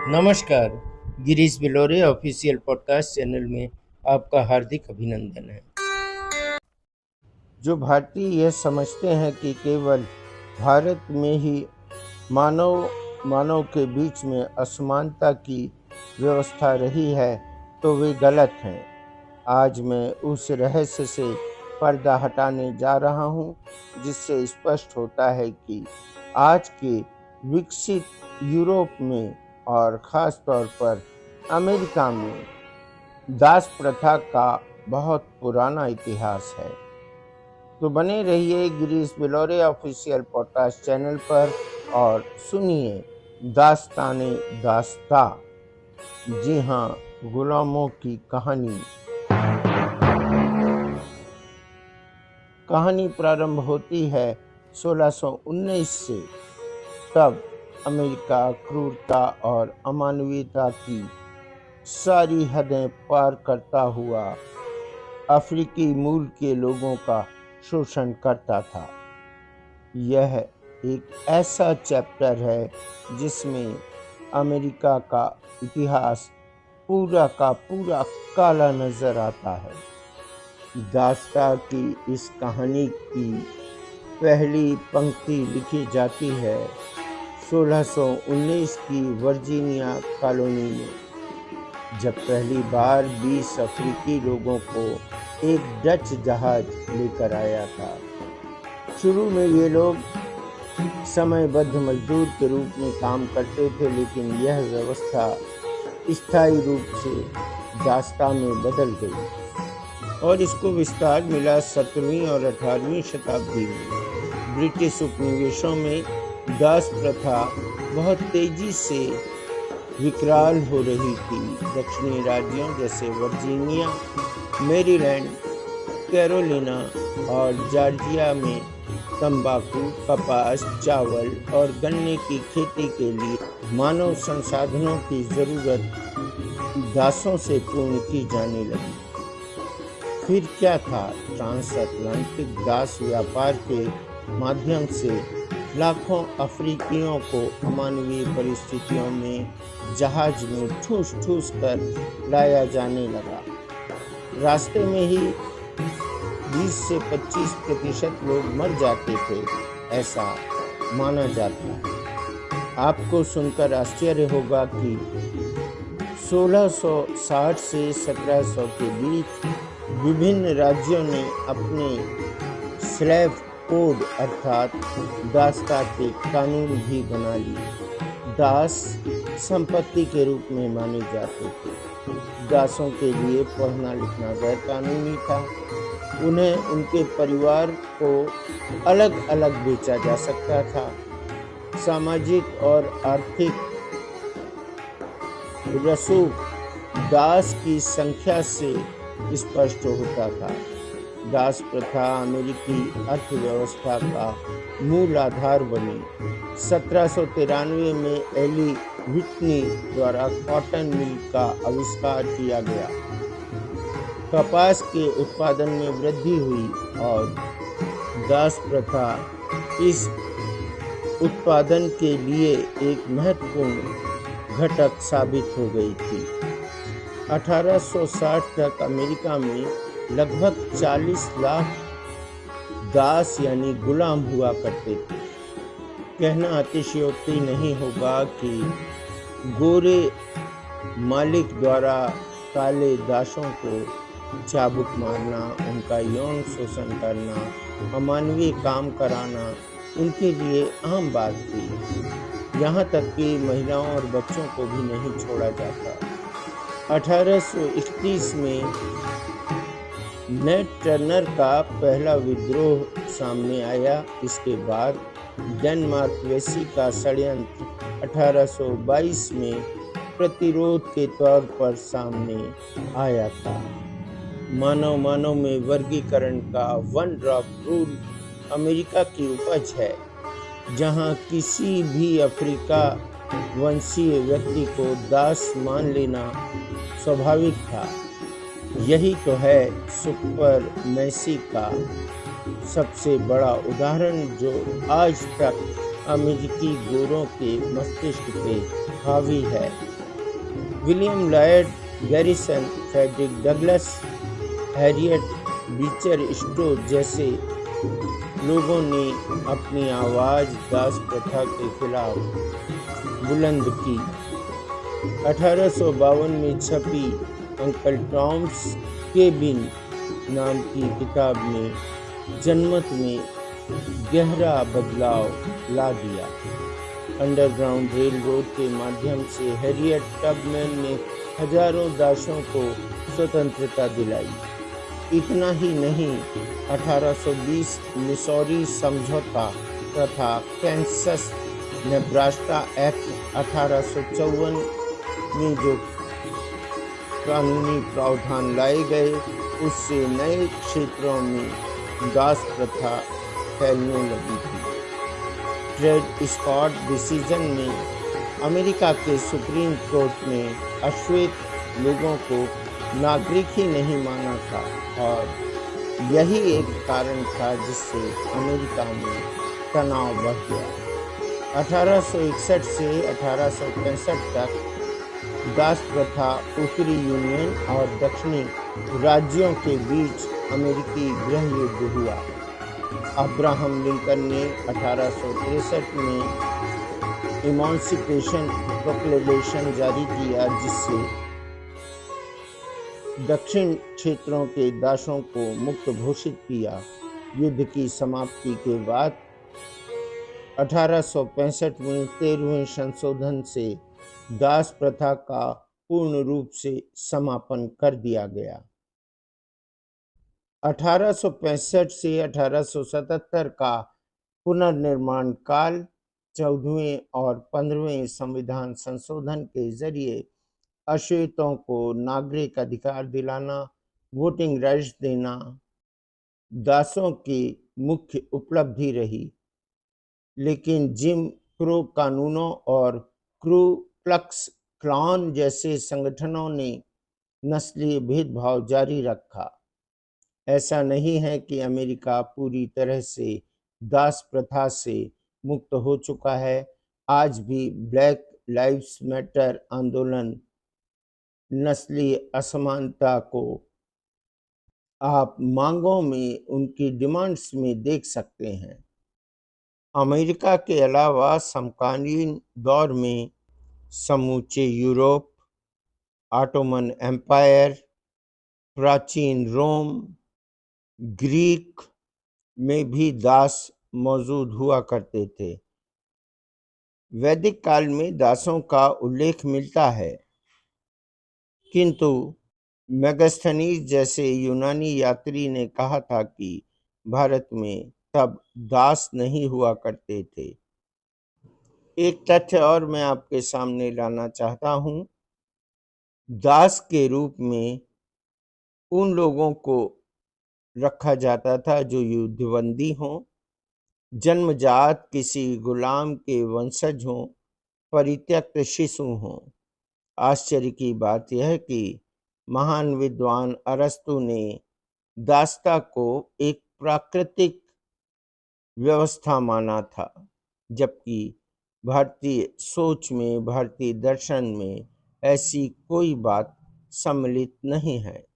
नमस्कार। Girish Bilore official podcast channel में आपका हार्दिक अभिनंदन है। जो भारतीय यह समझते हैं कि केवल भारत में ही मानव मानव के बीच में असमानता की व्यवस्था रही है, तो वे गलत हैं। आज मैं उस रहस्य से पर्दा हटाने जा रहा हूं, जिससे स्पष्ट होता है कि आज के विकसित यूरोप में और ख़ास तौर पर अमेरिका में दास प्रथा का बहुत पुराना इतिहास है। तो बने रहिए Girish Bilore official podcast channel पर और सुनिए दास्ताने दास्ता। जी हाँ, गुलामों की कहानी प्रारंभ होती है 1619 से। तब अमेरिका क्रूरता और अमानवीयता की सारी हदें पार करता हुआ अफ्रीकी मूल के लोगों का शोषण करता था। यह एक ऐसा चैप्टर है जिसमें अमेरिका का इतिहास पूरा का पूरा काला नजर आता है। दास्ता की इस कहानी की पहली पंक्ति लिखी जाती है 1619 की वर्जीनिया कॉलोनी में, जब पहली बार 20 अफ्रीकी लोगों को एक डच जहाज लेकर आया था। शुरू में ये लोग समयबद्ध मजदूर के रूप में काम करते थे, लेकिन यह व्यवस्था स्थायी रूप से दास्ता में बदल गई और इसको विस्तार मिला 17वीं और 18वीं शताब्दी में। ब्रिटिश उपनिवेशों में दास प्रथा बहुत तेजी से विकराल हो रही थी। दक्षिणी राज्यों जैसे वर्जीनिया, मैरीलैंड, कैरोलिना और जॉर्जिया में तंबाकू, कपास, चावल और गन्ने की खेती के लिए मानव संसाधनों की जरूरत दासों से पूर्ण की जाने लगी। फिर क्या था? ट्रांसअटलांटिक दास व्यापार के माध्यम से लाखों अफ्रीकियों को अमानवीय परिस्थितियों में जहाज में ठूस ठूस कर लाया जाने लगा। रास्ते में ही 20 से 25% लोग मर जाते थे, ऐसा माना जाता है। आपको सुनकर आश्चर्य होगा कि 1660 से 1700 के बीच विभिन्न राज्यों ने अपने स्लेव कोड अर्थात दासता के कानून भी बना लिए। दास संपत्ति के रूप में माने जाते थे। दासों के लिए पढ़ना लिखना गैर कानूनी था। उन्हें उनके परिवार को अलग अलग बेचा जा सकता था। सामाजिक और आर्थिक रसूख दास की संख्या से स्पष्ट होता था। दास प्रथा अमेरिकी अर्थव्यवस्था का मूल आधार बनी। 1793 में एली व्हिटनी द्वारा कॉटन मिल का आविष्कार किया गया। कपास के उत्पादन में वृद्धि हुई और दास प्रथा इस उत्पादन के लिए एक महत्वपूर्ण घटक साबित हो गई थी। 1860 तक अमेरिका में लगभग 40 लाख दास यानी गुलाम हुआ करते थे। कहना अतिशयोक्ति नहीं होगा कि गोरे मालिक द्वारा काले दासों को चाबुक मारना, उनका यौन शोषण करना, अमानवीय काम कराना उनके लिए आम बात थी। यहाँ तक कि महिलाओं और बच्चों को भी नहीं छोड़ा जाता। 1831 में नेट टर्नर का पहला विद्रोह सामने आया। इसके बाद डेनमार्क वेसी का षड्यंत्र 1822 में प्रतिरोध के तौर पर सामने आया था। मानव में वर्गीकरण का वन ड्रॉप रूल अमेरिका की उपज है, जहां किसी भी अफ्रीका वंशीय व्यक्ति को दास मान लेना स्वाभाविक था। यही तो है सुपरमेसी का सबसे बड़ा उदाहरण, जो आज तक अमेरिकी गोरों के मस्तिष्क पे हावी है। William Lloyd Garrison, Frederick Douglass, Harriet Beecher Stowe जैसे लोगों ने अपनी आवाज़ दास प्रथा के खिलाफ बुलंद की। 1852 में छपी अंकल टॉम्स केबिन नाम की किताब ने जनमत में गहरा बदलाव ला दिया। अंडरग्राउंड रेल रोड के माध्यम से हैरियट टबमैन ने हजारों दासों को स्वतंत्रता दिलाई। इतना ही नहीं, 1820 मिसौरी समझौता तथा कैंसस नेब्रास्का एक्ट 1854 में जो कानूनी प्रावधान लाए गए, उससे नए क्षेत्रों में दास प्रथा फैलने लगी थी। ड्रेड स्कॉट डिसीजन में अमेरिका के सुप्रीम कोर्ट ने अश्वेत लोगों को नागरिक ही नहीं माना था, और यही एक कारण था जिससे अमेरिका में तनाव बढ़ गया। 1861 से 1865 तक दास प्रथा उत्तरी यूनियन और दक्षिणी राज्यों के बीच अमेरिकी गृह युद्ध हुआ। अब्राहम लिंकन ने 1863 में इमांसिपेशन प्रोक्लेमेशन जारी किया, जिससे दक्षिण क्षेत्रों के दासों को मुक्त घोषित किया। युद्ध की समाप्ति के बाद 1865 में 13वें संशोधन से दास प्रथा का पूर्ण रूप से समापन कर दिया गया। 1865 से 1877 का पुनर्निर्माण काल 14वें और 15वें संविधान संशोधन के जरिए अश्वेतों को नागरिक अधिकार दिलाना, वोटिंग राइट्स देना दासों की मुख्य उपलब्धि रही। लेकिन जिम क्रो कानूनों और क्रू क्लक्स क्लान जैसे संगठनों ने नस्लीय भेदभाव जारी रखा। ऐसा नहीं है कि अमेरिका पूरी तरह से दास प्रथा से मुक्त हो चुका है। आज भी ब्लैक लाइव्स मैटर आंदोलन नस्लीय असमानता को आप मांगों में, उनकी डिमांड्स में देख सकते हैं। अमेरिका के अलावा समकालीन दौर में समूचे यूरोप, ऑटोमन एम्पायर, प्राचीन रोम, ग्रीक में भी दास मौजूद हुआ करते थे। वैदिक काल में दासों का उल्लेख मिलता है, किंतु मेगास्थनीज जैसे यूनानी यात्री ने कहा था कि भारत में तब दास नहीं हुआ करते थे। एक तथ्य और मैं आपके सामने लाना चाहता हूं। दास के रूप में उन लोगों को रखा जाता था जो युद्धबंदी हों, जन्मजात किसी गुलाम के वंशज हों, परित्यक्त शिशु हों। आश्चर्य की बात यह है कि महान विद्वान अरस्तु ने दासता को एक प्राकृतिक व्यवस्था माना था, जबकि भारतीय सोच में, भारतीय दर्शन में ऐसी कोई बात सम्मिलित नहीं है।